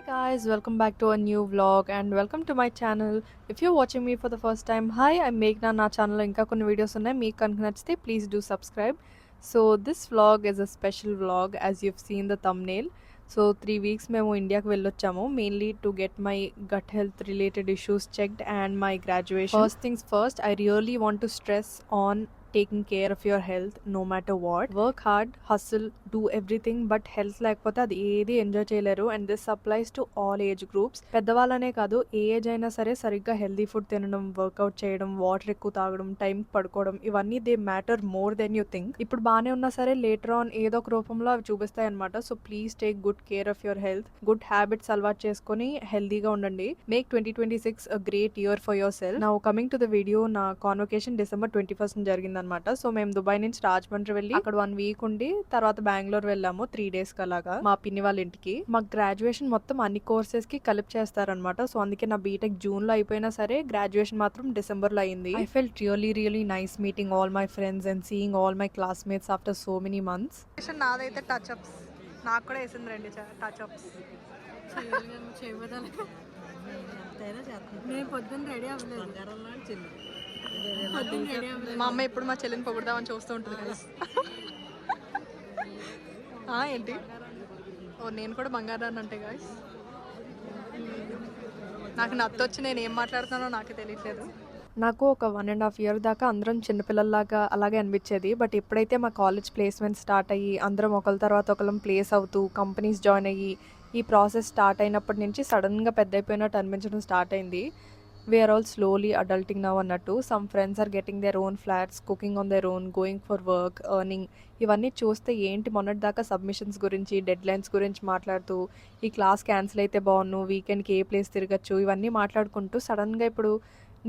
Guys, welcome back to a new vlog and welcome to my channel. If you're watching me for the first time, hi, I'm Meghna. నా ఛానల్లో ఇంకా కొన్ని videos ఉన్నాయి, మీకు కనుక నచ్చితే please do subscribe. So this vlog is a special vlog as you've seen the thumbnail. So 3 weeks మేము ఇండియాకి వెళ్ళొచ్చాము, mainly to get my gut health related issues checked and my graduation. First things first, I really want to stress on taking care of your health no matter what. Work hard, hustle, do everything, but health లేకపోతే అది ఏది enjoy చేయలేరు. And this applies to all age groups. పెద్దవాళ్ళనే కాదు, ఏ age అయినా సరే సరిగ్గా హెల్దీ ఫుడ్ తినడం, వర్కౌట్ చేయడం, వాటర్ ఎక్కువ తాగడం, టైం పడుకోవడం, ఇవన్నీ they matter more than you think. ఇప్పుడు బాగానే ఉన్నా సరే లేటర్ ఆన్ ఏదో ఒక రూపంలో అవి చూపిస్తాయి అనమాట. So please take good care of your health. Good habits అలవాటు చేసుకుని హెల్దీగా ఉండండి. Make 2026 a great year for your self. Now coming to the video, నా కాన్వకేషన్ December 21st జరిగింది అనమాట. సో మేము దుబాయ్ నుంచి రాజమండ్రి వెళ్ళి అక్కడ 1 week ఉండి తర్వాత బెంగళూరు వెళ్ళాము 3 days అలాగా మా పిన్ని వాళ్ళ ఇంటికి. మా గ్రాడ్యుయేషన్ మొత్తం అన్ని కోర్సెస్ కి కలిపి చేస్తారనమాట. సో అందుకే నా బీటెక్ జూన్ లో అయిపోయినా సరే గ్రాడ్యుయేషన్ మాత్రం డిసెంబర్ లో అయింది. I felt really nice meeting all my friends and seeing all my classmates after so many months. నాదైతే టచ్ అప్స్, నాకు కూడా వేసింది 2 టచ్ అప్స్. నేను పొద్దున్న రెడీ అవ్వలేదు. మా అమ్మ ఎప్పుడు మా చెల్లిని పొగుడదామని చూస్తూ ఉంటుంది కదా. ఏంటి నేను కూడా బంగారాన్ని అంటే గాయస్, నాకు నత్తొచ్చి నేను ఏం మాట్లాడుతున్నానో నాకే తెలియట్లేదు. నాకు ఒక 1.5 year దాకా అందరం చిన్నపిల్లల్లాగా అలాగే అనిపించేది. బట్ ఎప్పుడైతే మా కాలేజ్ ప్లేస్మెంట్ స్టార్ట్ అయ్యి అందరం ఒకరి తర్వాత ఒకళ్ళం ప్లేస్ అవుతూ కంపెనీస్ జాయిన్ అయ్యి ఈ ప్రాసెస్ స్టార్ట్ అయినప్పటి నుంచి సడన్గా పెద్ద అయిపోయినట్టు అనిపించడం స్టార్ట్ అయింది. We're all slowly adulting now అన్నట్టు. Some friends are getting their own flats, cooking on their own, going for work, earning. ఇవన్నీ చూస్తే ఏంటి మొన్నటి దాకా సబ్మిషన్స్ గురించి, డెడ్ లైన్స్ గురించి మాట్లాడుతూ ఈ క్లాస్ క్యాన్సిల్ అయితే బాగున్ను, వీకెండ్కి ఏ ప్లేస్ తిరగచ్చు, ఇవన్నీ మాట్లాడుకుంటూ సడన్గా ఇప్పుడు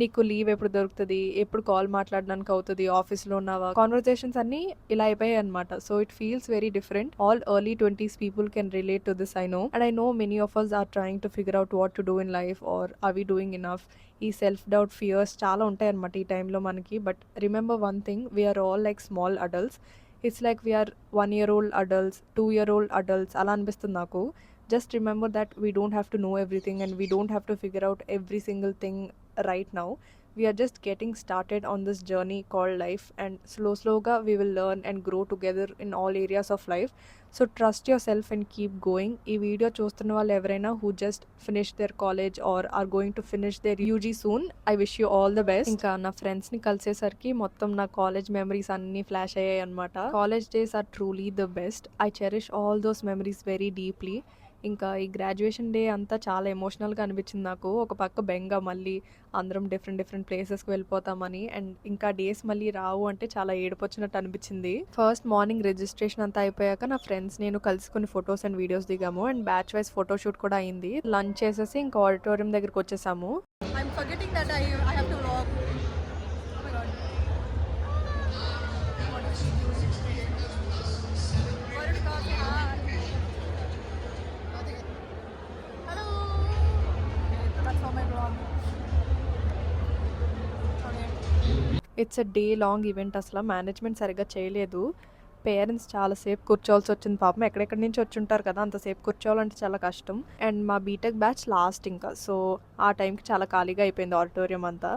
నీకు లీవ్ ఎప్పుడు దొరుకుతుంది, ఎప్పుడు కాల్ మాట్లాడడానికి అవుతుంది, ఆఫీస్లో ఉన్నావా, కాన్వర్జేషన్స్ అన్నీ ఇలా అయిపోయాయి అనమాట. So it feels very different. All early 20s people can relate to this, I know. And I know many of us are trying to figure out what to do in life or are we doing enough. ఈ self doubt, fears చాలా ఉంటాయి అనమాట ఈ టైంలో మనకి. But remember one thing, we are all like small adults. It's like we are 1-year-old adults, 2-year-old adults అలా అనిపిస్తుంది నాకు. Just remember that we don't have to know everything and we don't have to figure out every single thing right now. We are just getting started on this journey called life, and slowga we will learn and grow together in all areas of life. So trust yourself and keep going. Ee video chustunna vallu evaraina who just finished their college or are going to finish their UG soon, I wish you all the best. Inka na friends ni kalsesarki mottam na college memories anni flash ayyayi annamata. College days are truly the best. I cherish all those memories very deeply. ఇంకా ఈ graduation day అంతా చాలా ఎమోషనల్గా అనిపించింది నాకు. ఒక పక్క బెంగ, మళ్ళీ అందరం డిఫరెంట్ ప్లేసెస్కి వెళ్ళిపోతామని. అండ్ ఇంకా డేస్ మళ్ళీ రావు అంటే చాలా ఏడుపు వచ్చినట్టు అనిపించింది. ఫస్ట్ మార్నింగ్ రిజిస్ట్రేషన్ అంతా అయిపోయాక నా ఫ్రెండ్స్ నేను కలిసి కొన్ని ఫొటోస్ అండ్ వీడియోస్ దిగాము. అండ్ బ్యాచ్ వైజ్ ఫోటోషూట్ కూడా అయింది. లంచ్ చేసేసి ఇంకా ఆడిటోరియం దగ్గరికి వచ్చేసాము. It's a day long event. అసలు మేనేజ్మెంట్ సరిగ్గా చేయలేదు. పేరెంట్స్ చాలాసేపు కూర్చోవాల్సి వచ్చింది. పాపం ఎక్కడెక్కడి నుంచి వచ్చి ఉంటారు కదా, అంతసేపు కూర్చోవాలంటే చాలా కష్టం. అండ్ మా బీటెక్ బ్యాచ్ లాస్ట్ ఇంకా, సో ఆ టైంకి చాలా ఖాళీగా అయిపోయింది ఆడిటోరియం అంతా.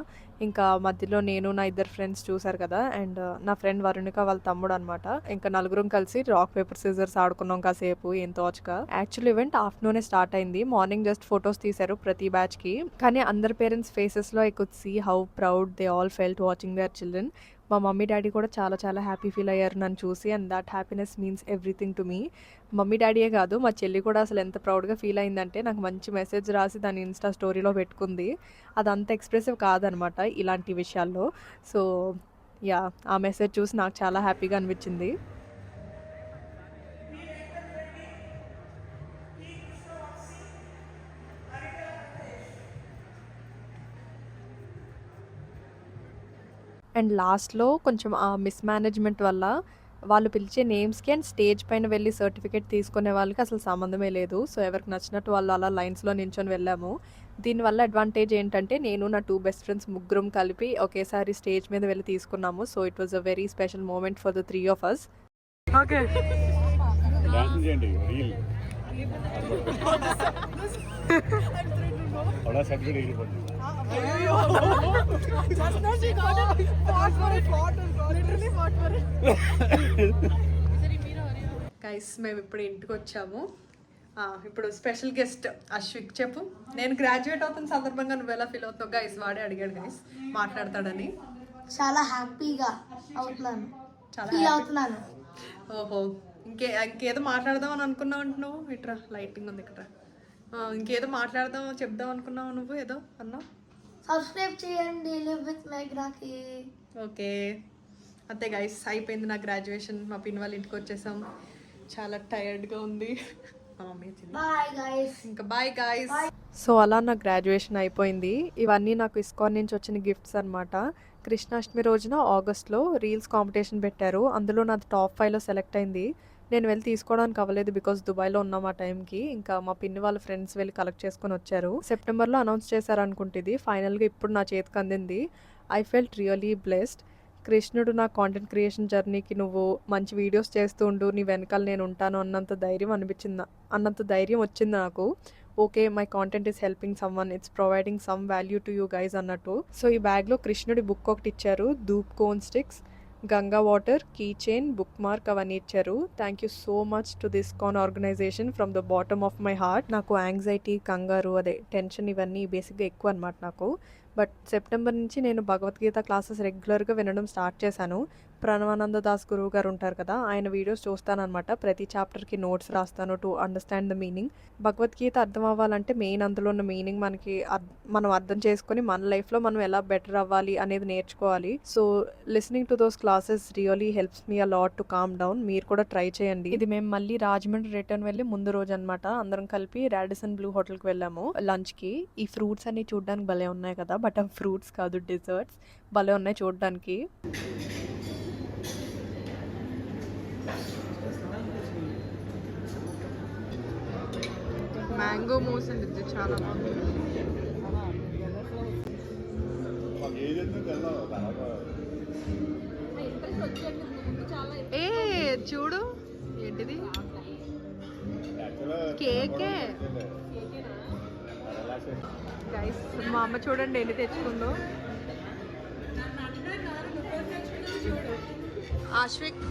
ఇంకా మధ్యలో నేను నా 2 ఫ్రెండ్స్ చూసారు కదా, అండ్ నా ఫ్రెండ్ వరుణిక వాళ్ళ తమ్ముడు అనమాట. ఇంకా నలుగురం కలిసి రాక్ పేపర్ సిజర్స్ ఆడుకున్నాం కాసేపు ఏం తోచక. యాక్చువల్ ఈవెంట్ ఆఫ్టర్నూనే స్టార్ట్ అయింది. మార్నింగ్ జస్ట్ ఫొటోస్ తీశారు ప్రతి బ్యాచ్ కి. కానీ అందరి పేరెంట్స్ ఫేసెస్ లో I could see how proud they all felt watching their children. మా మమ్మీ డాడీ కూడా చాలా హ్యాపీ ఫీల్ అయ్యారు నన్ను చూసి, and that happiness means everything to me. Mummy డాడీయే కాదు, మా చెల్లి కూడా అసలు ఎంత ప్రౌడ్గా ఫీల్ అయిందంటే నాకు మంచి మెసేజ్ రాసి దాని ఇన్స్టా స్టోరీలో పెట్టుకుంది. అది అంత ఎక్స్ప్రెసివ్ కాదనమాట ఇలాంటి విషయాల్లో. సో యా, ఆ మెసేజ్ చూసి నాకు చాలా హ్యాపీగా అనిపించింది. అండ్ లాస్ట్లో కొంచెం ఆ మిస్మేనేజ్మెంట్ వల్ల వాళ్ళు పిలిచే నేమ్స్కి అండ్ స్టేజ్ పైన వెళ్ళి సర్టిఫికేట్ తీసుకునే వాళ్ళకి అసలు సంబంధమే లేదు. సో ఎవరికి నచ్చినట్టు వాళ్ళు అలా లైన్స్లో నించొని వెళ్ళాము. దీనివల్ల అడ్వాంటేజ్ ఏంటంటే నేను నా 2 బెస్ట్ ఫ్రెండ్స్ ముగ్గురం కలిపి ఒకేసారి స్టేజ్ మీద వెళ్ళి తీసుకున్నాము. So it was a very special moment for the 3 of us. Okay थोड़ा सर्टिफिकेट यही पड़ता Just now she got it. Fought for it. Literally fought for it. Guys మేము ఇప్పుడు ఇంటికి వచ్చాము. ఇప్పుడు స్పెషల్ గెస్ట్ అశ్విక్ చెప్పు. నేను గ్రాడ్యుయేట్ అవుతున్న సందర్భంగా నువ్వు ఎలా ఫీల్ అవుతావు గైస్? వాడే అడిగాడు గైస్ మాట్లాడతాడని. చాలా హ్యాపీగా అవుతున్నాను, చాలా ఫీల్ అవుతున్నాను. ఓహో, ఇంకేదో మాట్లాడదాం అని అనుకున్నావు అంటున్నావు. ఇట్రా లైటింగ్ ఉంది ఇక్కడ. ఇంకేదో మాట్లాడదాం చెప్దాం అనుకున్నావు నువ్వు, ఏదో అన్నావు. సబ్స్క్రైబ్ చేయండి లివ్ విత్ మేఘ్నాకి. ఓకే అంతే గైస్, అయిపోయింది నా గ్రాడ్యుయేషన్. మా పిన్ వాళ్ళ ఇంటికి వచ్చేసాం. చాలా టైర్డ్గా ఉంది. Bye guys. ఇంకా బాయ్ గైస్. సో అలా నా గ్రాడ్యుయేషన్ అయిపోయింది. ఇవన్నీ నాకు ఇస్కాన్ నుంచి వచ్చిన గిఫ్ట్స్ అనమాట. కృష్ణాష్టమి రోజున ఆగస్ట్లో రీల్స్ కాంపిటీషన్ పెట్టారు. అందులో నాది టాప్ 5లో సెలెక్ట్ అయింది. నేను వెళ్ళి తీసుకోవడానికి అవ్వలేదు బికాస్ దుబాయ్లో ఉన్నాం ఆ టైంకి. ఇంకా మా పిన్ని వాళ్ళ ఫ్రెండ్స్ వెళ్ళి కలెక్ట్ చేసుకొని వచ్చారు. సెప్టెంబర్లో అనౌన్స్ చేశారు అనుకుంటుంది. ఫైనల్గా ఇప్పుడు నా చేతికి అందింది. I felt really blessed. కృష్ణుడు నా కాంటెంట్ క్రియేషన్ జర్నీకి నువ్వు మంచి వీడియోస్ చేస్తూ ఉండు, నీ వెనకాల నేను ఉంటాను అన్నంత ధైర్యం వచ్చింది నాకు. Okay, my content is helping someone, it's providing some value to you guys అన్నట్టు. సో ఈ బ్యాగ్లో కృష్ణుడి బుక్ ఒకటి ఇచ్చారు, ధూప్ cone sticks, Ganga water, key chain, bookmark అవన్నీ ఇచ్చారు. Thank you so much to ISKCON organization from the bottom of my heart. నాకు యాంగ్జైటీ, కంగారు, టెన్షన్ ఇవన్నీ బేసిక్గా ఎక్కువ అనమాట నాకు. బట్ సెప్టెంబర్ నుంచి నేను భగవద్గీత క్లాసెస్ రెగ్యులర్గా వినడం స్టార్ట్ చేశాను. ప్రణవానంద దాస్ గురువు గారు ఉంటారు కదా, ఆయన వీడియోస్ చూస్తానన్నమాట. ప్రతి చాప్టర్కి నోట్స్ రాస్తాను to understand the meaning. Bhagavad Gita అర్థం అవ్వాలంటే మెయిన్ అందులో ఉన్న మీనింగ్ మనం అర్థం చేసుకొని మన లైఫ్లో మనం ఎలా బెటర్ అవ్వాలి అనేది నేర్చుకోవాలి. So listening to those classes really helps me a lot to calm down. మీరు కూడా ట్రై చేయండి. ఇది మేము మళ్ళీ రాజమండ్రి రిటర్న్ వెళ్ళి ముందు రోజు అనమాట. అందరం కలిపి రాడిసన్ బ్లూ హోటల్కి వెళ్ళాము లంచ్కి. ఈ ఫ్రూట్స్ అన్ని చూడడానికి భలే ఉన్నాయి కదా, బట్ అవి ఫ్రూట్స్ కాదు, డెజర్ట్స్. భలే ఉన్నాయి చూడడానికి. మ్యాంగో మూస్ అండి, ఇది చాలా బాగుంది. ఏ చూడు ఏంటిది, కేకే గైస్. మా అమ్మ చూడండి ఎన్ని తెచ్చుకుందో. ఆశ్విక్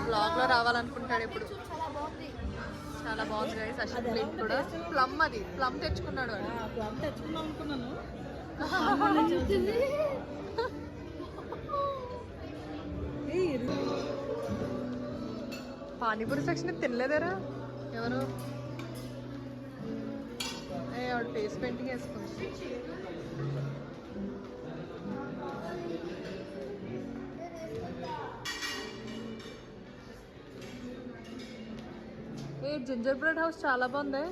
బ్లాగ్లో రావాలనుకుంటాడు ఇప్పుడు. చాలా బాగుంది గైస్. అశ్విక్ కూడా ప్లమ్ తెచ్చుకున్నాడు. ప్లమ్ తెచ్చుకుందాం అనుకున్నాను. పానీపూరి సెక్షన్ తినలేదారా ఎవరు? ఆవిడ ఫేస్ పెయింటింగ్ వేసుకుంది. జింజర్ బ్రెడ్ హౌస్ చాలా బాగుంది.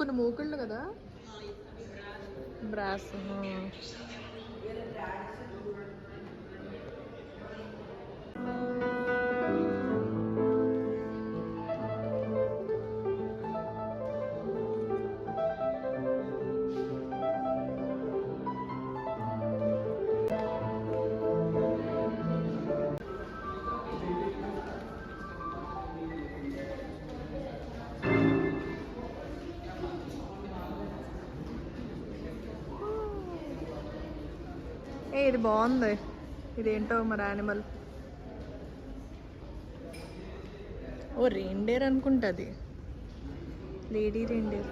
కొన్ని మూకుళ్ళు కదా, బ్రాస్. ఇది బాగుంది. ఇదేంటో మరి యానిమల్. ఓ రెయిన్డేర్ అనుకుంటుంది, లేడీ రెయిన్డేర్.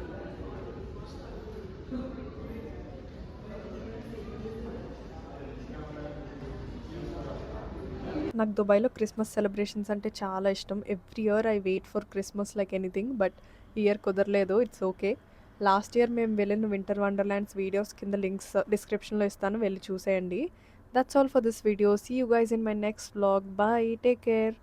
నాకు దుబాయ్లో క్రిస్మస్ సెలబ్రేషన్స్ అంటే చాలా ఇష్టం. Every year I wait for Christmas like anything, but year కుదరలేదు. It's okay. లాస్ట్ ఇయర్ మేము వెళ్ళిన వింటర్ వండర్లాండ్స్ వీడియోస్ కింద లింక్స్ డిస్క్రిప్షన్లో ఇస్తాను, వెళ్ళి చూసేయండి. That's all for this video. See you guys in my next vlog. Bye, take care.